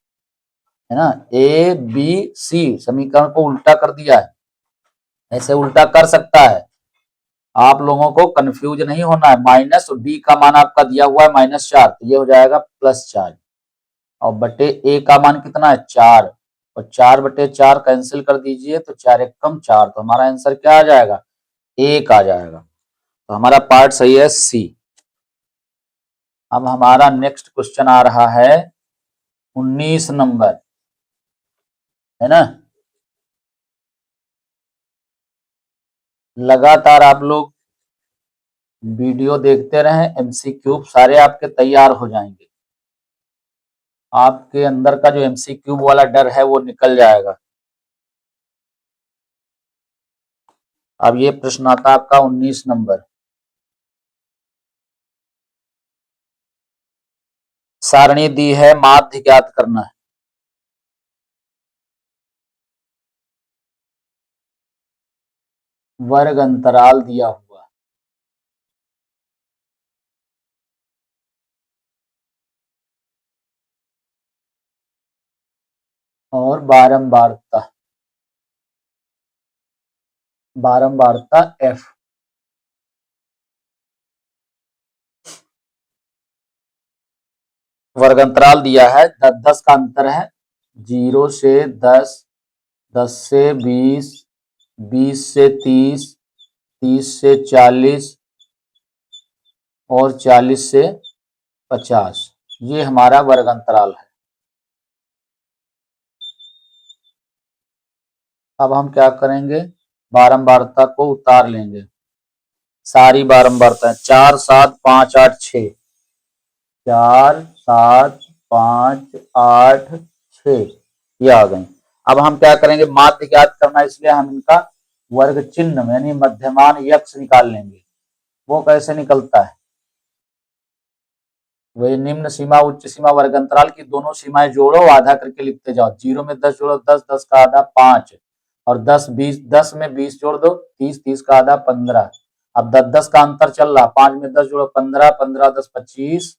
Speaker 1: ना, a b c, समीकरण को उल्टा कर दिया है। ऐसे उल्टा कर सकता है, आप लोगों को कंफ्यूज नहीं होना है। माइनस b का मान आपका दिया हुआ है -4, तो ये हो जाएगा +4, और बटे a का मान कितना है? 4, और 4/4 कैंसिल कर दीजिए, तो 4 एक कम 4, तो हमारा आंसर क्या आ जाएगा? 1 आ जाएगा। तो हमारा पार्ट सही है सी। अब हमारा नेक्स्ट क्वेश्चन आ रहा है 19 नंबर, है ना। लगातार आप लोग वीडियो देखते रहें, एमसीक्यू सारे आपके तैयार हो जाएंगे। आपके अंदर का जो एमसीक्यू वाला डर है वो निकल जाएगा। अब ये प्रश्न आता है आपका 19 नंबर। सारणी दी है, माध्य ज्ञात करना है। वर्ग अंतराल दिया हुआ, और बारंबारता, बारंबारता f। वर्ग अंतराल दिया है, 10-10 का अंतर है, 0 से 10, 10 से 20, 20 से 30, 30 से 40, और 40 से 50। ये हमारा वर्ग अंतराल है। अब हम क्या करेंगे? बारंबारता को उतार लेंगे, सारी बारंबारता 4, 7, 5, 8, 6, 4, 7, 5, 8, 6, ये आ गई। अब हम क्या करेंगे? माध्य ज्ञात करना, इसलिए हम इनका वर्ग चिन्ह यानी मध्यमान यक्ष निकाल लेंगे। वो कैसे निकलता है? वही निम्न सीमा उच्च सीमा वर्ग अंतराल की दोनों सीमाएं जोड़ो, आधा करके लिखते जाओ। 0 में 10 जोड़ो, 10, 10 का आधा 5, और 10, 20, 10 में 20 जोड़ दो, 30, 30 का आधा 15। अब 10-10 का अंतर चल रहा, 5 में 10 जोड़ो 15, 15, 10 25,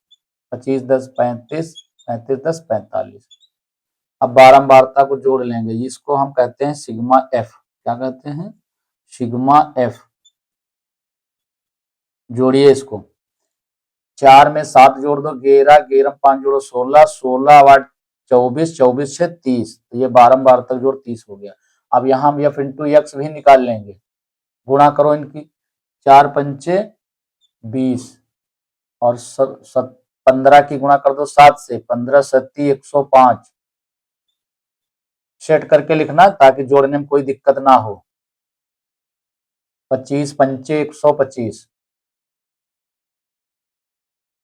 Speaker 1: 25, 10 35, 35, 10 45। अब बारंबारता को जोड़ लेंगे, इसको हम कहते हैं सिग्मा एफ। क्या कहते हैं? Sigma F. जोड़िए इसको, 4 में 7 जोड़ दो 11, 11 में 5 जोड़ो 16, 16 8 24, 24 से 30, तो ये बारंबारता जोड़ 30 हो गया। अब यहाँ हम एफ इंटू एक्स भी निकाल लेंगे, गुणा करो इनकी, 4 पंचे 20, और 15 की गुणा कर दो 7 से, 15 सत्ती 105। सेट करके लिखना ताकि जोड़ने में कोई दिक्कत ना हो। 25 पंचे 125।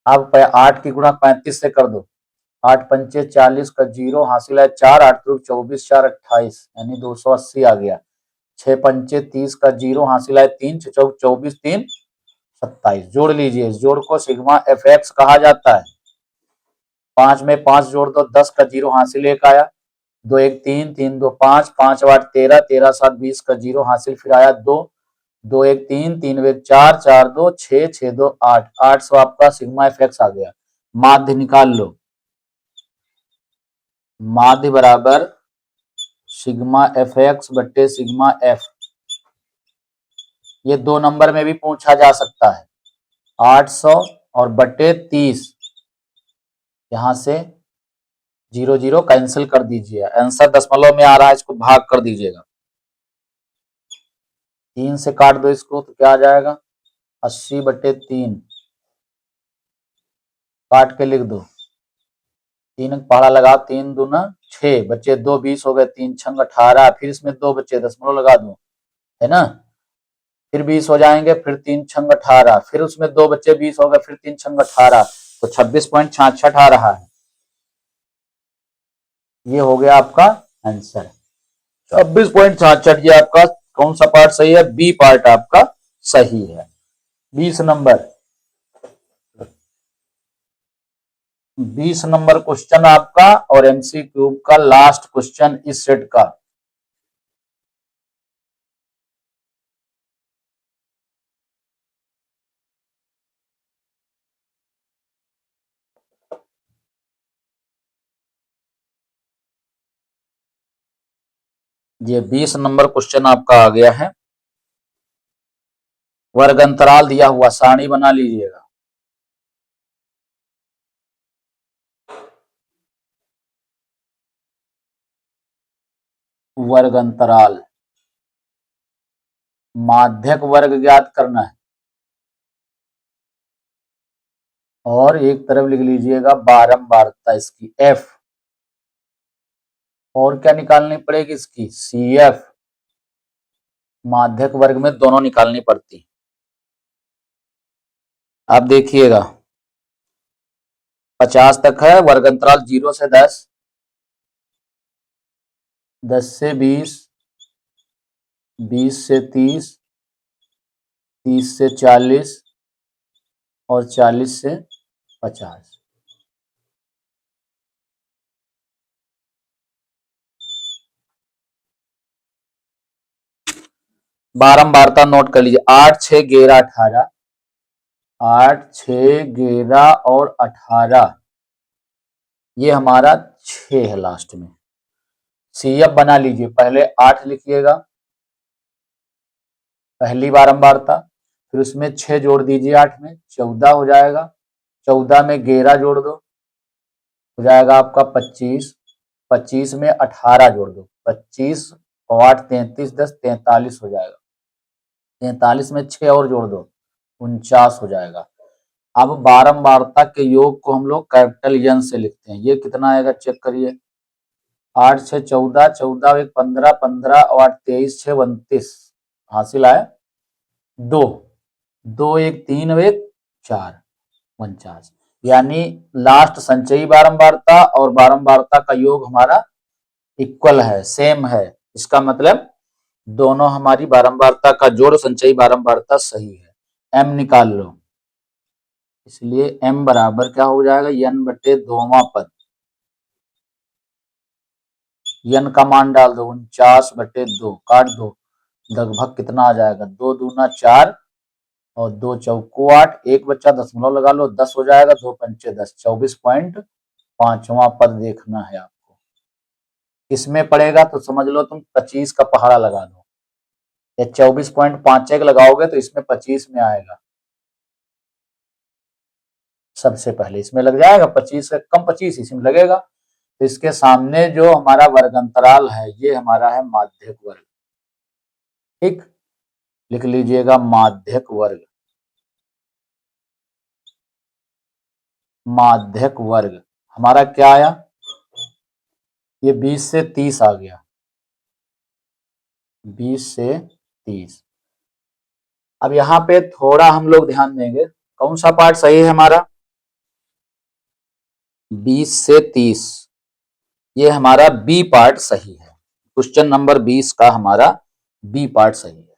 Speaker 1: अब 8 की गुणा 35 से कर दो, 8 पंचे 40 का 0 हासिल है 4, 8 त्रिक 24, 4 28, यानी 280 आ गया। 6 पंचे 30 का 0 हासिल है 3, 24, 3 27। जोड़ लीजिए, इस जोड़ को सिग्मा एफ एक्स कहा जाता है। 5 में 5 जोड़ दो, 10 का 0 हासिल 1 आया, 2 1 3, 3 2 5, 5 8 13, 13 7 20 का 0 हासिल फिर आया 2, 2 1 3, 3 1 4, 4 2 6, 6 2 8, 800 आपका सिग्मा एफ एक्स आ गया। माध्य निकाल लो, माध्य बराबर सिग्मा एफ एक्स बट्टे सिग्मा एफ। ये 2 नंबर में भी पूछा जा सकता है। 800 और बट्टे 30, यहां से 0 0 कैंसिल कर दीजिए, आंसर दशमलव में आ रहा है, इसको भाग कर दीजिएगा। 3 से काट दो इसको तो क्या आ जाएगा, 80/3 काट के लिख दो। 3 पहाड़ा लगा, 3 दूना 6 बच्चे 2 20 हो गए, 3 छंग 18, फिर इसमें 2 बच्चे दशमलव लगा दो, है ना, फिर 20 हो जाएंगे, फिर 3 छंग 18, फिर उसमें 2 बच्चे 20 हो गए, फिर 3 छंग 18, तो 26.66 आ रहा है। ये हो गया आपका आंसर 26.66। ये आपका कौन सा पार्ट सही है, बी पार्ट आपका सही है। 20 नंबर 20 नंबर क्वेश्चन आपका और एमसीक्यू का लास्ट क्वेश्चन इस सेट का। ये 20 नंबर क्वेश्चन आपका आ गया है। वर्ग अंतराल दिया हुआ, सारणी बना लीजिएगा। वर्ग अंतराल, माध्यक वर्ग ज्ञात करना है, और एक तरफ लिख लीजिएगा बारंबारता इसकी एफ, और क्या निकालनी पड़ेगी इसकी सी एफ। माध्यक वर्ग में दोनों निकालनी पड़ती। आप देखिएगा 50 तक है, वर्ग अंतराल 0 से 10, 10 से 20, 20 से 30, 30 से 40 और 40 से 50। बारंबारता नोट कर लीजिए, 8 6 11 18, 8 6 11 और 18, ये हमारा 6 है लास्ट में। सीएफ बना लीजिए, पहले 8 लिखिएगा पहली बारंबारता, फिर उसमें 6 जोड़ दीजिए, 8 में 14 हो जाएगा, 14 में 11 जोड़ दो, हो जाएगा आपका 25, 25 में 18 जोड़ दो, 25 और 8 33 10 43 हो जाएगा, 43 में 6 और जोड़ दो, 49 हो जाएगा। अब बारंबारता के योग को हम लोग कैपिटल एन से लिखते हैं। ये कितना आएगा चेक करिए, 8 6 14, 14 1 15, 15 और 8 23 6 29, हासिल आया 2, 2 1 3 और 1 4, 49। यानी लास्ट संचयी बारंबारता और बारंबारता का योग हमारा इक्वल है, सेम है। इसका मतलब दोनों हमारी बारंबारता का जोड़ संचयी बारंबारता सही है। एम निकाल लो, इसलिए m बराबर क्या हो जाएगा, n बटे 2वां पद, n का मान डाल दो 49/2, काट दो, लगभग कितना आ जाएगा, 2 दूना 4 और 2 चौको 8, एक बच्चा दशमलव लगा लो, 10 हो जाएगा, 2 पंचे 10, 24.5वां पद देखना है आपको। इसमें पड़ेगा तो समझ लो तुम 25 का पहाड़ा लगा दो, या 24.51 लगाओगे तो इसमें 25 में आएगा, सबसे पहले इसमें लग जाएगा 25 से कम, 25 इसमें लगेगा। तो इसके सामने जो हमारा वर्ग अंतराल है ये हमारा है माध्यक वर्ग। ठीक, लिख लीजिएगा माध्यक वर्ग, माध्यक वर्ग हमारा क्या आया, ये 20 से 30 आ गया, 20 से 30। अब यहाँ पे थोड़ा हम लोग ध्यान देंगे, कौन सा पार्ट सही है हमारा, 20 से 30, ये हमारा बी पार्ट सही है। क्वेश्चन नंबर 20 का हमारा बी पार्ट सही है,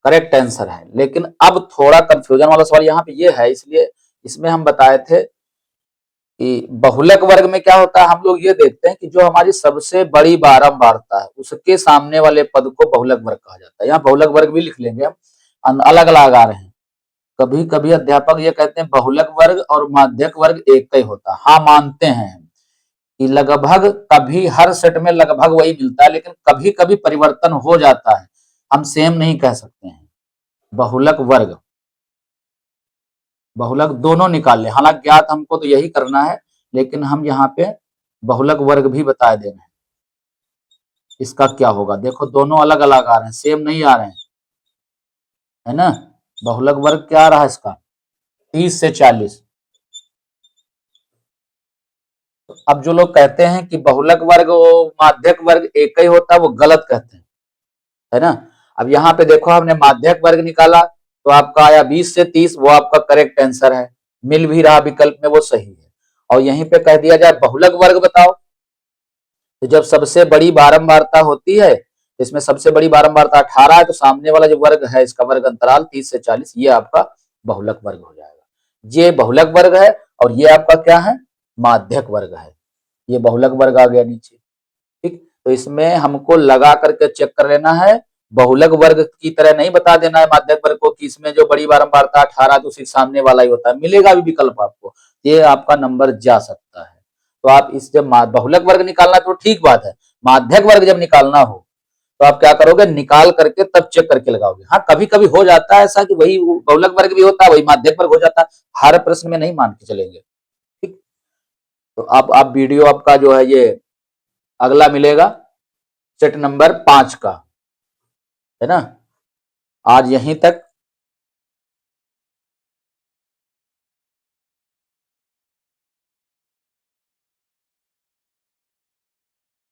Speaker 1: करेक्ट आंसर है। लेकिन अब थोड़ा कंफ्यूजन वाला सवाल यहाँ पे ये है, इसलिए इसमें हम बताए थे कि बहुलक वर्ग में क्या होता है, हम लोग ये देखते हैं कि जो हमारी सबसे बड़ी बारंबारता है उसके सामने वाले पद को बहुलक वर्ग कहा जाता है। यहाँ बहुलक वर्ग भी लिख लेंगे हम, अलग अलग आ रहे हैं। कभी कभी अध्यापक ये कहते हैं बहुलक वर्ग और माध्यक वर्ग एक ही होता है। हाँ, मानते हैं कि लगभग कभी हर सेट में लगभग वही मिलता है, लेकिन कभी कभी परिवर्तन हो जाता है, हम सेम नहीं कह सकते हैं। बहुलक वर्ग बहुलक दोनों निकाल ले, हालांकि ज्ञात हमको तो यही करना है, लेकिन हम यहाँ पे बहुलक वर्ग भी बता देना है। इसका क्या होगा, देखो दोनों अलग अलग आ रहे हैं, सेम नहीं आ रहे हैं, है ना। बहुलक वर्ग क्या आ रहा है इसका, 30 से 40। तो अब जो लोग कहते हैं कि बहुलक वर्ग वो माध्यक वर्ग एक ही होता है, वो गलत कहते हैं, है ना। अब यहाँ पे देखो हमने माध्यक वर्ग निकाला तो आपका आया 20 से 30, वो आपका करेक्ट आंसर है, मिल भी रहा विकल्प में, वो सही है। और यहीं पे कह दिया जाए बहुलक वर्ग बताओ, तो जब सबसे बड़ी बारंबारता होती है, तो इसमें सबसे बड़ी बारंबारता 18 है, तो सामने वाला जो वर्ग है इसका वर्ग अंतराल 30 से 40, ये आपका बहुलक वर्ग हो जाएगा। ये बहुलक वर्ग है और ये आपका क्या है, माध्यक वर्ग है। ये बहुलक वर्ग आ गया नीचे, ठीक। तो इसमें हमको लगा करके चेक कर लेना है, बहुलक वर्ग की तरह नहीं बता देना है माध्यक वर्ग को कि इसमें जो बड़ी बारंबारता 18 तो सिर्फ सामने वाला ही होता है, मिलेगा भी विकल्प आपको, ये आपका नंबर जा सकता है। तो आप इस जब बहुलक वर्ग निकालना तो ठीक बात है, माध्यक वर्ग जब निकालना हो तो आप क्या करोगे, निकाल करके तब चेक करके लगाओगे। हाँ कभी कभी हो जाता है ऐसा कि वही बहुलक वर्ग भी होता है, वही माध्यक वर्ग हो जाता है, हर प्रश्न में नहीं मान के चलेंगे, ठीक। तो अब आप वीडियो आपका जो है ये अगला मिलेगा सेट नंबर 5 का, है ना। आज यहीं तक।